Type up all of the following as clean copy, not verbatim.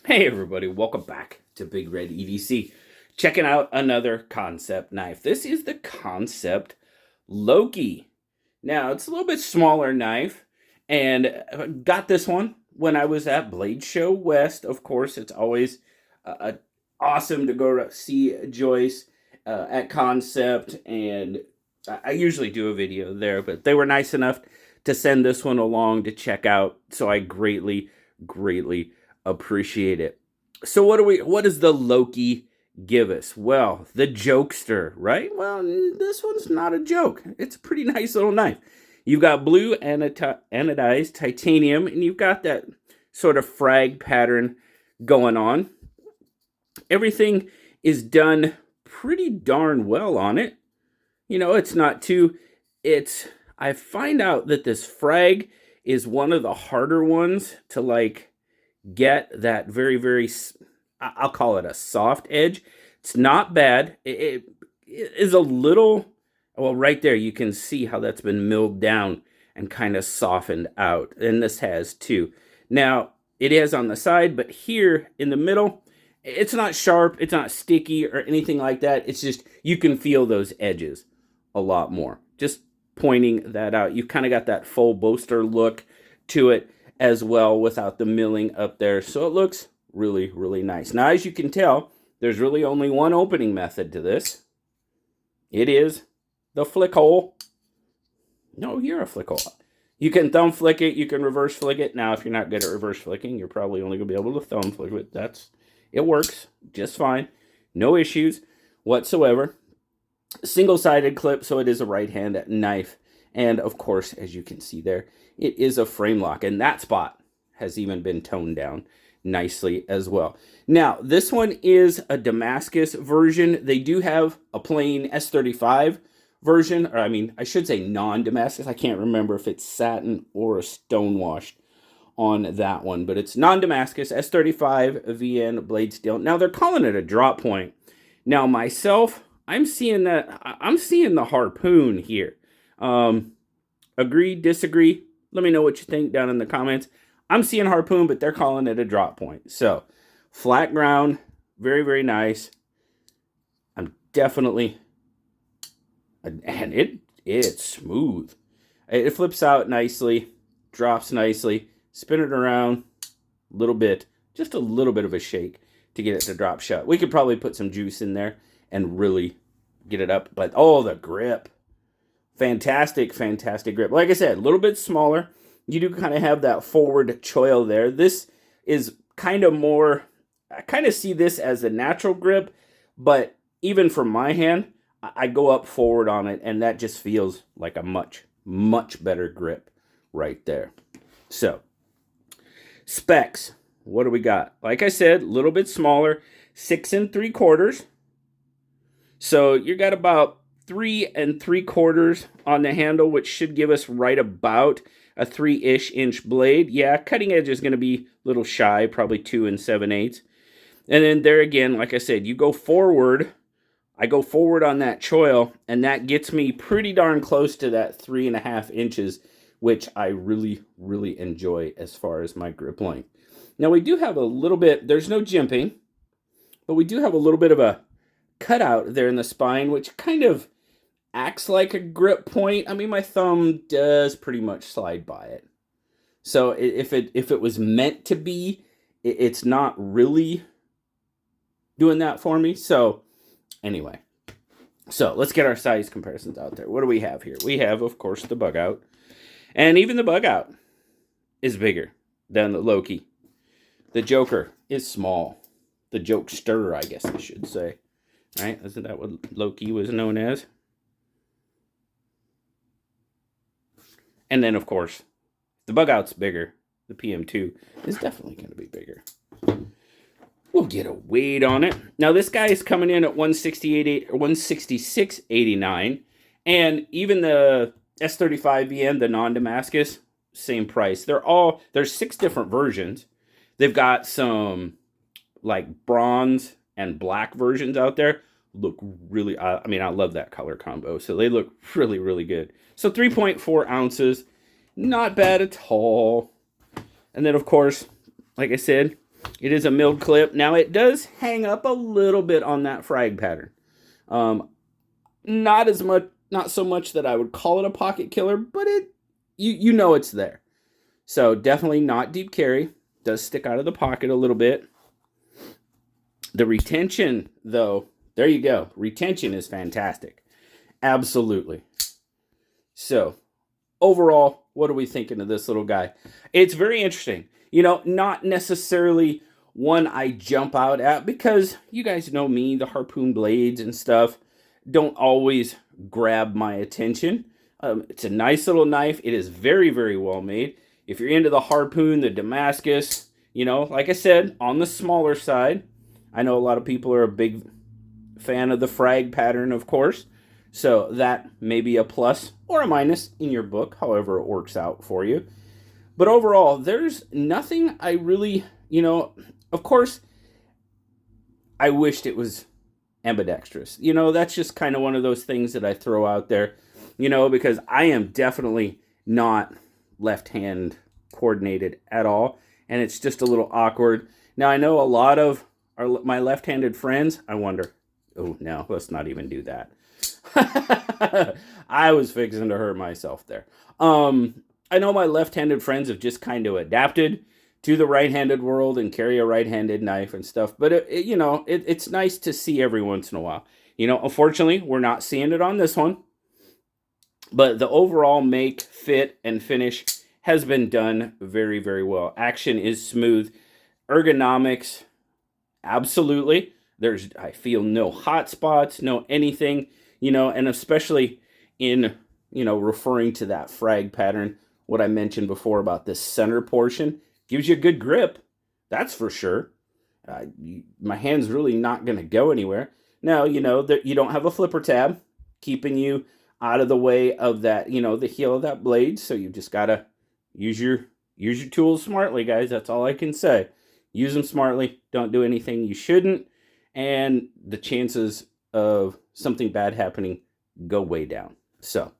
Hey everybody, welcome back to Big Red EDC. Checking out another Kansept knife. This is the Kansept Loki. Now, it's a little bit smaller knife, and I got this one when I was at Blade Show West. Of course, it's always awesome to go to see Joyce at Kansept, and I usually do a video there, but they were nice enough to send this one along to check out, so I greatly appreciate it. So what does the Loki give us? Well, the jokester, right? Well, this one's not a joke. It's a pretty nice little knife. You've got blue anodized titanium, and you've got that sort of frag pattern going on. Everything is done pretty darn well on it. You know, it's not too, I find out that this frag is one of the harder ones to get that very, I'll call it a soft edge. It's not bad. It is a little, well, right there, you can see how that's been milled down and kind of softened out. And this has too. Now, it is on the side, but here in the middle, it's not sharp, it's not sticky or anything like that. It's just, you can feel those edges a lot more. Just pointing that out. You kind of got that full bolster look to it as well without the milling up there. So it looks really nice. Now, as you can tell, there's really only one opening method to this. It is the flick hole. No, you're a flick hole. You can thumb flick it. You can reverse flick it. Now, if you're not good at reverse flicking, you're probably only going to be able to thumb flick it. It works just fine. No issues whatsoever. Single-sided clip, so it is a right-hand knife. And, of course, as you can see there, it is a frame lock. And that spot has even been toned down nicely as well. Now, this one is a Damascus version. They do have a plain S35 version. Or, I should say non-Damascus. I can't remember if it's satin or a stonewashed on that one. But it's non-Damascus, S35 VN blade steel. Now, they're calling it a drop point. Now, myself, I'm seeing the harpoon here. Agree, disagree? Let me know what you think down in the comments. I'm seeing harpoon, but they're calling it a drop point. So, flat ground, very nice. I'm definitely, and it's smooth. It flips out nicely, drops nicely. Spin it around a little bit, just a little bit of a shake to get it to drop shut. We could probably put some juice in there and really get it up. But, oh, the grip. Fantastic grip. Like I said, a little bit smaller. You do kind of have that forward choil there. This is kind of more, I kind of see this as a natural grip, but even from my hand, I go up forward on it, and that just feels like a much better grip right there. So, specs. What do we got? Like I said, a little bit smaller, 6 3/4. So you got about 3 3/4 on the handle, which should give us right about a 3-ish inch blade. Yeah, cutting edge is going to be a little shy, probably 2 7/8. And then there again, like I said, you go forward. I go forward on that choil, and that gets me pretty darn close to that 3.5 inches, which I really enjoy as far as my grip length. Now, we do have a little bit, there's no jimping, but we do have a little bit of a cutout there in the spine, which kind of acts like a grip point. My thumb does pretty much slide by it. So if it was meant to be, it's not really doing that for me. So anyway, so let's get our size comparisons out there. What do we have here? We have, of course, the bug out. And even the bug out is bigger than the Loki. The Joker is small. The jokester, I guess I should say. Right? Isn't that what Loki was known as? And then, of course, the bug out's bigger. The PM2 is definitely going to be bigger. We'll get a weight on it. Now, this guy is coming in at 166.89, and even the S35 VN, the non-Damascus, same price. There's 6 different versions. They've got some like bronze and black versions out there. Look really, I love that color combo. So they look really good. So 3.4 ounces, not bad at all. And then, of course, like I said, It is a milled clip. Now, it does hang up a little bit on that frag pattern. Not as much, not so much that I would call it a pocket killer, but you know it's there. So definitely not deep carry. Does stick out of the pocket a little bit. The retention, though, there you go. Retention is fantastic. Absolutely. So overall, what are we thinking of this little guy? It's very interesting. You know, not necessarily one I jump out at, because you guys know me, the harpoon blades and stuff don't always grab my attention. It's a nice little knife. It is very, very well made. If you're into the harpoon, the Damascus, you know, like I said, on the smaller side. I know a lot of people are a big fan of the frag pattern, of course. So that may be a plus or a minus in your book, however it works out for you. But overall, there's nothing I really, you know, of course, I wished it was ambidextrous. You know, that's just kind of one of those things that I throw out there, you know, because I am definitely not left-hand coordinated at all. And it's just a little awkward. Now, I know a lot of my left-handed friends, I wonder, oh, no, let's not even do that. I was fixing to hurt myself there. I know my left-handed friends have just kind of adapted to the right-handed world and carry a right-handed knife and stuff. But, you know, it's nice to see every once in a while. You know, unfortunately, we're not seeing it on this one. But the overall make, fit, and finish has been done very, very well. Action is smooth. Ergonomics, absolutely. I feel no hot spots, no anything, you know, and especially in, you know, referring to that frag pattern, what I mentioned before about this center portion, gives you a good grip. That's for sure. My hand's really not going to go anywhere. Now, you know, that you don't have a flipper tab keeping you out of the way of that, you know, the heel of that blade. So you just got to use your tools smartly, guys. That's all I can say. Use them smartly. Don't do anything you shouldn't. And the chances of something bad happening go way down. So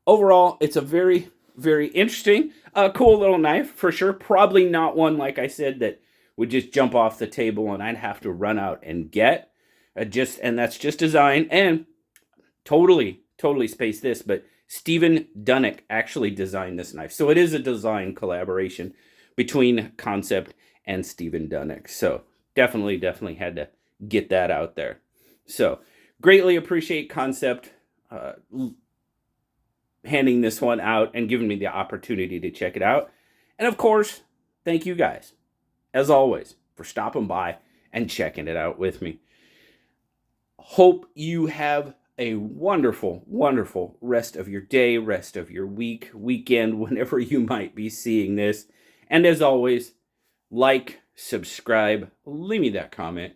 overall, it's a very, very interesting, cool little knife for sure. Probably not one, like I said, that would just jump off the table and I'd have to run out and get. And that's just design. And totally space this, but Steven Dunnuck actually designed this knife. So it is a design collaboration between Kansept and Steven Dunnuck. So definitely had to get that out there. So greatly appreciate Kansept handing this one out and giving me the opportunity to check it out. And of course, thank you guys, as always, for stopping by and checking it out with me. Hope you have a wonderful, wonderful rest of your day, rest of your week, weekend, whenever you might be seeing this. And as always, like, subscribe, leave me that comment.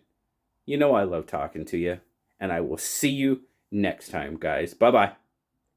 You know I love talking to you, and I will see you next time, guys. Bye-bye.